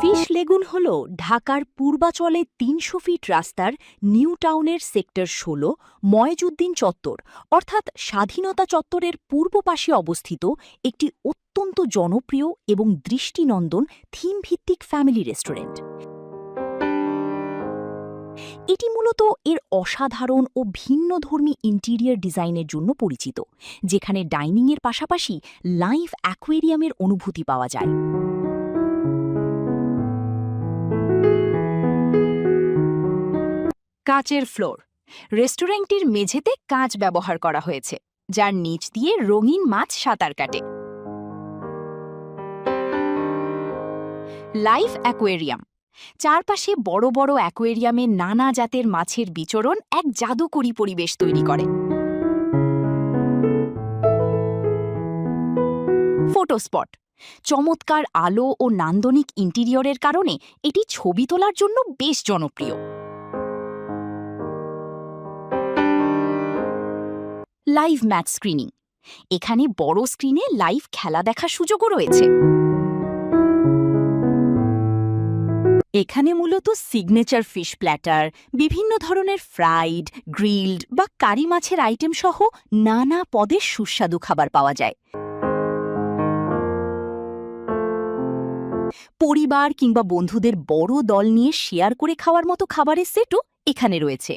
Fish lagoon হল ঢাকার পূর্বাচলে ৩০০ fit রাস্তার নিউ টাউনের সেক্টর ১৬ ময়জউদ্দিন চত্বর অর্থাৎ স্বাধীনতা চত্বরের পূর্ব পাশে অবস্থিত একটি অত্যন্ত জনপ্রিয় এবং দৃষ্টিনন্দন থিমভিত্তিক ফ্যামিলি রেস্টুরেন্ট। এটি মূলত এর অসাধারণ ও ভিন্নধর্মী ইন্টিরিয়র ডিজাইনের জন্য পরিচিত, যেখানে ডাইনিংয়ের পাশাপাশি লাইভ অ্যাকোয়ারিয়ামের অনুভূতি পাওয়া যায়। কাচের ফ্লোর। রেস্টুরেন্টটির মেঝেতে কাঁচ ব্যবহার করা হয়েছে, যার নিচ দিয়ে রঙিন মাছ সাঁতার কাটে। Live aquarium. চারপাশে বড় বড় অ্যাকোয়ারিয়ামে নানা জাতের মাছের বিচরণ এক জাদুকরী পরিবেশ তৈরি করে। Photo spot. চমৎকার আলো ও নান্দনিক ইন্টিরিয়রের কারণে এটি ছবি তোলার জন্য বেশ জনপ্রিয়। Live match screening. এখানে বড় স্ক্রিনে লাইভ খেলা দেখার সুযোগও রয়েছে। এখানে মূলত সিগনেচার ফিশ প্ল্যাটার, বিভিন্ন ধরনের ফ্রাইড, গ্রিলড বা কারি মাছের আইটেম সহ নানা পদের সুস্বাদু খাবার পাওয়া যায়। পরিবার কিংবা বন্ধুদের বড় দল নিয়ে শেয়ার করে খাওয়ার মতো খাবারের সেটও এখানে রয়েছে।